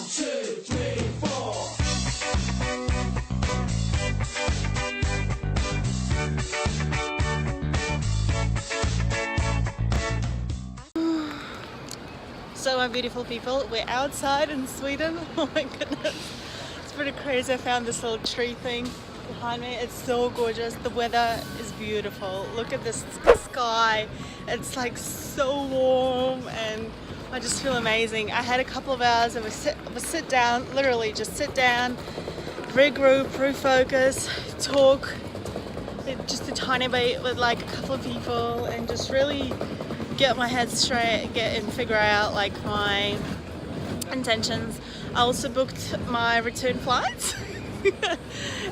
2, 3, 4. So my beautiful people, we're outside in Sweden. Oh my goodness, it's pretty crazy. I found this little tree thing behind me. It's so gorgeous. The weather is beautiful. Look at this sky. It's like so warm and I just feel amazing. I had a couple of hours of a sit down, literally just sit down, regroup, refocus, talk just a tiny bit with like a couple of people and just really get my head straight, and figure out like my intentions. I also booked my return flights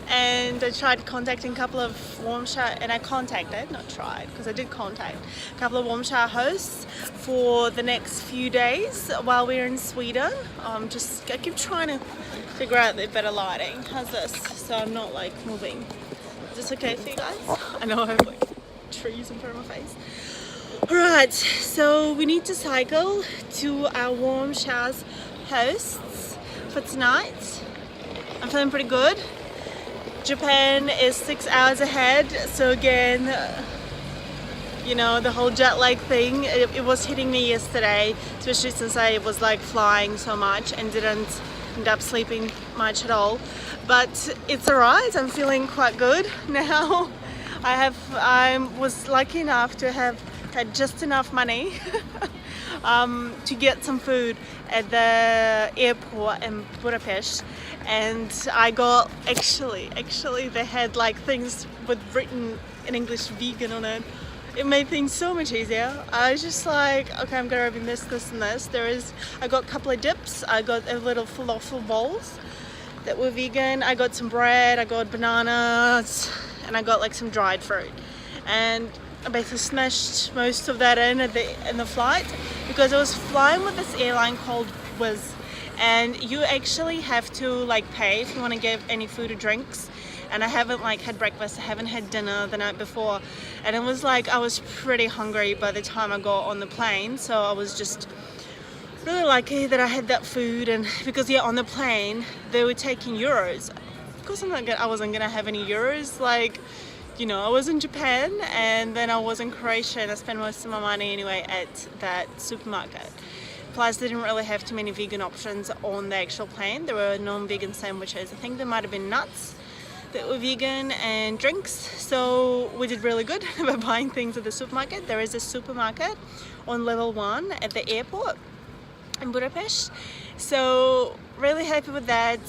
and I tried contacting a couple of warm shower, and I contacted, not tried, because I did contact a couple of warm shower hosts for the next few days while we're in Sweden. I keep trying to figure out the better lighting. How's this? So I'm not like moving. Is this okay for you guys? I know I have like trees in front of my face. Alright, so we need to cycle to our warm showers hosts for tonight. I'm feeling pretty good. Japan is 6 hours ahead, so again, you know, the whole jet lag thing, it was hitting me yesterday, especially since I was like flying so much and didn't end up sleeping much at all. But it's alright, I'm feeling quite good now. I was lucky enough to have had just enough money to get some food at the airport in Budapest, and I got actually they had like things with written in English vegan on it. It made things so much easier. I was just like, okay, I'm gonna open this and this. I got a couple of dips. I got a little falafel bowls that were vegan. I got some bread, I got bananas, and I got like some dried fruit. And I basically smashed most of that in the flight, because I was flying with this airline called Wizz, and you actually have to like pay if you want to get any food or drinks. And I haven't like had breakfast, I haven't had dinner the night before, and it was like I was pretty hungry by the time I got on the plane. So I was just really lucky that I had that food, and because on the plane they were taking euros. Of course I wasn't gonna have any euros, like, you know, I was in Japan and then I was in Croatia, and I spent most of my money anyway at that supermarket. Plus they didn't really have too many vegan options on the actual plane. There were non-vegan sandwiches. I think there might have been nuts that were vegan and drinks. So we did really good by buying things at the supermarket. There is a supermarket on level 1 at the airport in Budapest. So really happy with that.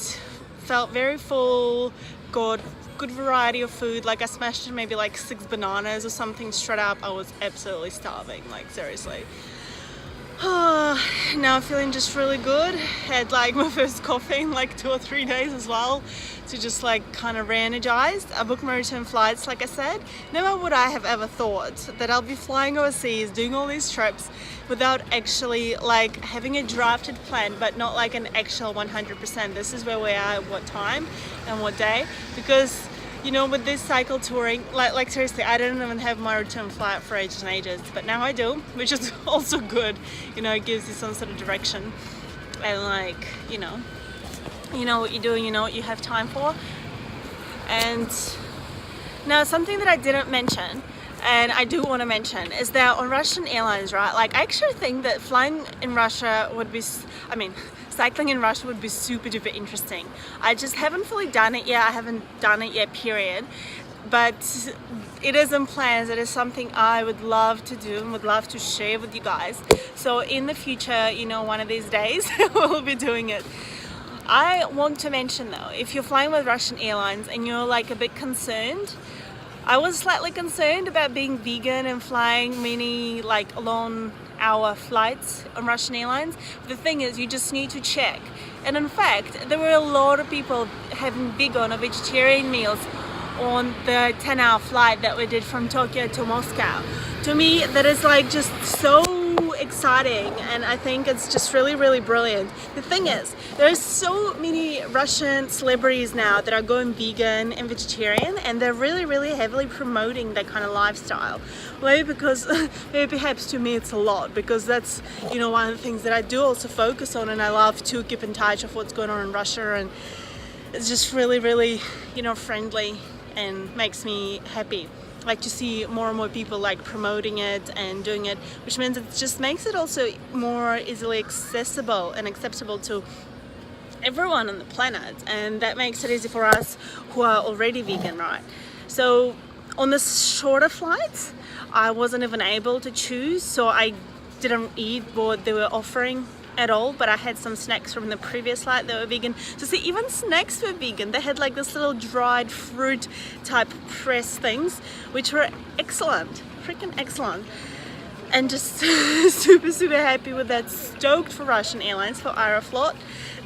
Felt very full, got good variety of food. Like I smashed in maybe like 6 bananas or something straight up. I was absolutely starving, like seriously. Now I'm feeling just really good. Had like my first coffee in like 2 or 3 days as well, to just like kind of re-energized. I booked my return flights, like I said. Never would I have ever thought that I'll be flying overseas, doing all these trips without actually like having a drafted plan, but not like an actual 100%. This is where we are at what time and what day, because you know, with this cycle touring, like seriously, I didn't even have my return flight for ages and ages, but now I do, which is also good. You know, it gives you some sort of direction, and like, you know what you're doing, you know what you have time for. And now something that I didn't mention, and I do want to mention, is that on Russian Airlines, right, like I actually think that flying in Russia would be, cycling in Russia would be super duper interesting. I just haven't fully done it yet. I haven't done it yet, period. But it is in plans. It is something I would love to do and would love to share with you guys. So in the future, you know, one of these days we'll be doing it. I want to mention though, if you're flying with Russian Airlines and you're like a bit concerned, I was slightly concerned about being vegan and flying many like long hour flights on Russian Airlines. The thing is, you just need to check. And in fact, there were a lot of people having vegan or vegetarian meals on the 10-hour flight that we did from Tokyo to Moscow. To me, that is like just so exciting, and I think it's just really, really brilliant. The thing is, there's so many Russian celebrities now that are going vegan and vegetarian, and they're really, really heavily promoting that kind of lifestyle. Maybe because, maybe perhaps to me it's a lot, because that's, you know, one of the things that I do also focus on, and I love to keep in touch of what's going on in Russia, and it's just really, really, you know, friendly and makes me happy. Like to see more and more people like promoting it and doing it, which means it just makes it also more easily accessible and acceptable to everyone on the planet, and that makes it easy for us who are already vegan, right? So on the shorter flights I wasn't even able to choose, so I didn't eat what they were offering at all, but I had some snacks from the previous flight that were vegan. So see, even snacks were vegan. They had like this little dried fruit type press things, which were excellent, freaking excellent. And just super, super happy with that. Stoked for Russian Airlines, for Aeroflot.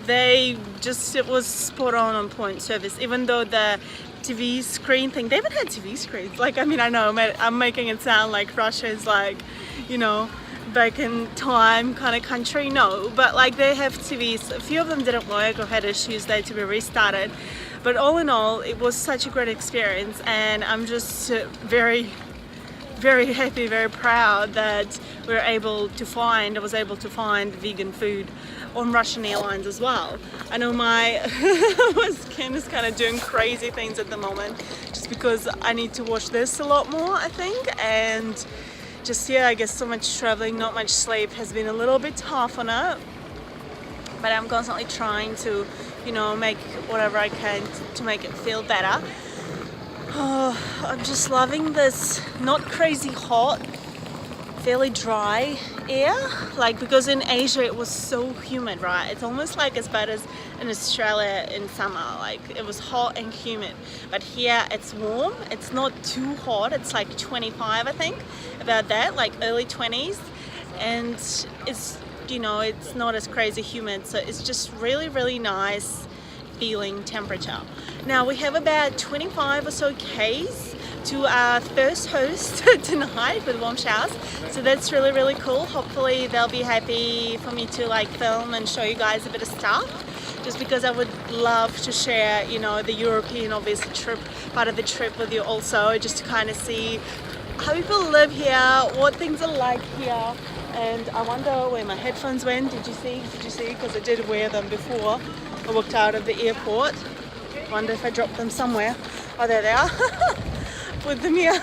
They just, it was spot on point service, even though the TV screen thing, they even had TV screens. Like, I mean, I know I'm making it sound like Russia is like, you know, back in time kind of country. No, but like they have TVs. A few of them didn't work or had issues, they had to be restarted, but all in all it was such a great experience, and I'm just very, very happy, very proud that I was able to find vegan food on Russian Airlines as well. I know my skin is kind of doing crazy things at the moment just because I need to wash this a lot more, I think, and just, yeah, I guess so much traveling, not much sleep has been a little bit tough on it, but I'm constantly trying to, you know, make whatever I can to make it feel better. Oh, I'm just loving this not crazy hot, fairly dry air, like, because in Asia it was so humid, right? It's almost like as bad as in Australia in summer, like it was hot and humid, but here it's warm, it's not too hot, it's like 25, I think, about that, like early 20s, and it's, you know, it's not as crazy humid, so it's just really, really nice feeling temperature. Now we have about 25 or so Ks to our first host tonight with warm showers, so that's really, really cool. Hopefully they'll be happy for me to like film and show you guys a bit of stuff, just because I would love to share, you know, the European obviously trip, part of the trip with you also, just to kind of see how people live here, what things are like here. And I wonder where my headphones went. Did you see? Because I did wear them before I walked out of the airport. Wonder if I dropped them somewhere. Oh, there they are. With them here.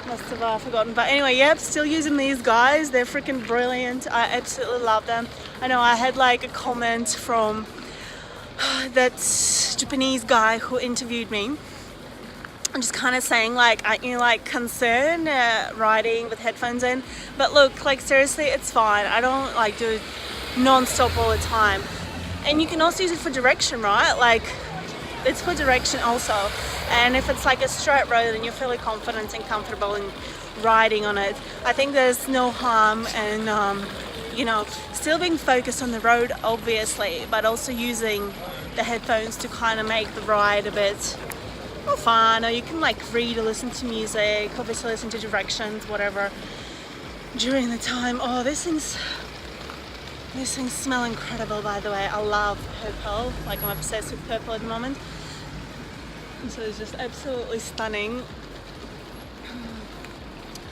Must have forgotten. But anyway, yep, still using these guys. They're freaking brilliant. I absolutely love them. I know I had like a comment from that Japanese guy who interviewed me. I'm just kind of saying like, aren't you like concerned riding with headphones in? But look, like seriously, it's fine. I don't like do non-stop all the time. And you can also use it for direction, right? Like it's for direction also. And if it's like a straight road and you're fairly confident and comfortable in riding on it, I think there's no harm in, you know, still being focused on the road obviously, but also using the headphones to kind of make the ride a bit more fun. Or you can like read or listen to music, obviously listen to directions, whatever, during the time. Oh, these things smell incredible, by the way. I love purple, like I'm obsessed with purple at the moment. And so it's just absolutely stunning.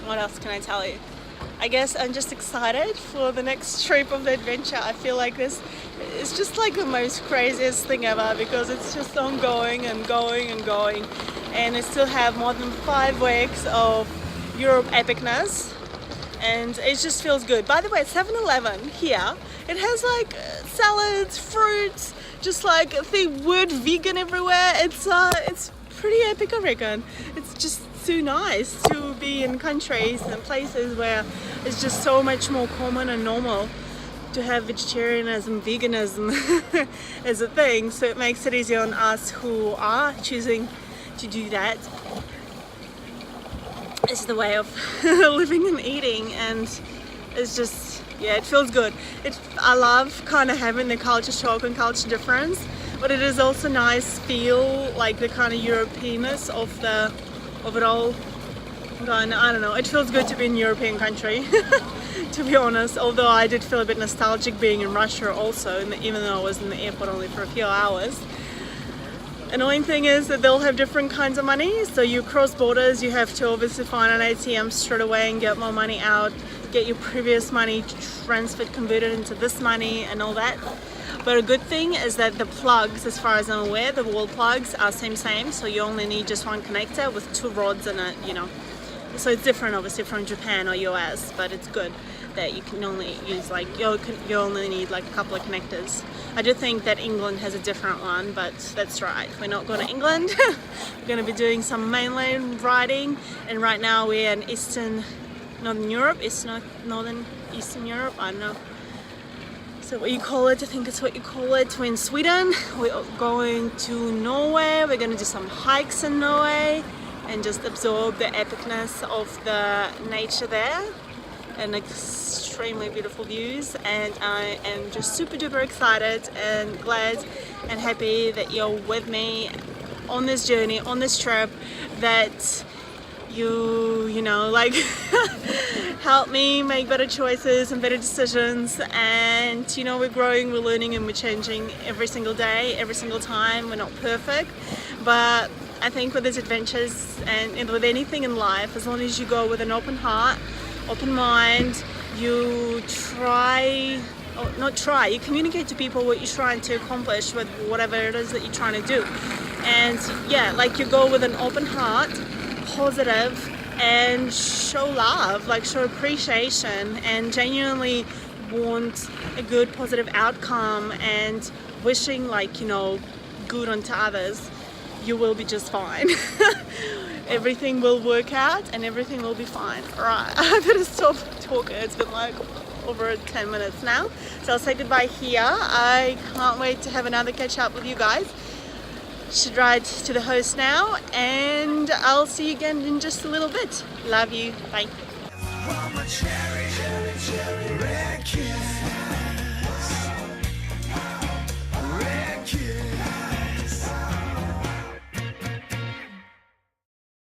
What else can I tell you? I guess I'm just excited for the next trip of the adventure. I feel like this is just like the most craziest thing ever, because it's just ongoing and going and going, and I still have more than 5 weeks of Europe epicness, and it just feels good. By the way, 7-Eleven here, it has like salads, fruits, just like the word vegan everywhere. It's pretty epic, I reckon. It's just so nice to be in countries and places where it's just so much more common and normal to have vegetarianism, veganism as a thing. So it makes it easier on us who are choosing to do that. It's the way of living and eating, and it's just, yeah, it feels good. I love kind of having the culture shock and culture difference, but it is also nice feel like the kind of Europeanness of it all. I don't know, it feels good to be in a European country. to be honest, although I did feel a bit nostalgic being in Russia also, even though I was in the airport only for a few hours. Annoying thing is that they'll have different kinds of money, so you cross borders, you have to obviously find an ATM straight away and get more money out, get your previous money transferred, converted into this money and all that. But a good thing is that the plugs, as far as I'm aware, the wall plugs are same, so you only need just one connector with 2 rods in it, you know. So it's different obviously from Japan or US, but it's good that you can only use like, you only need like a couple of connectors. I do think that England has a different one, but that's right, we're not going to England. We're going to be doing some mainland riding, and right now we're in Northern Europe, Eastern Europe, I don't know. So what you call it, I think it's what you call it. We're in Sweden, we're going to Norway, we're going to do some hikes in Norway and just absorb the epicness of the nature there and extremely beautiful views. And I am just super duper excited and glad and happy that you're with me on this journey, on this trip, that you know, like help me make better choices and better decisions. And you know, we're growing, we're learning, and we're changing every single day, every single time. We're not perfect, but I think with these adventures and with anything in life, as long as you go with an open heart, open mind, you you communicate to people what you're trying to accomplish with whatever it is that you're trying to do. And yeah, like you go with an open heart, positive, and show love, like show appreciation, and genuinely want a good positive outcome and wishing, like, you know, good onto others, you will be just fine. Everything will work out and everything will be fine. Alright, I better stop talking. It's been like over 10 minutes now, so I'll say goodbye here. I can't wait to have another catch up with you guys. Should ride to the host now, and I'll see you again in just a little bit. Love you. Bye.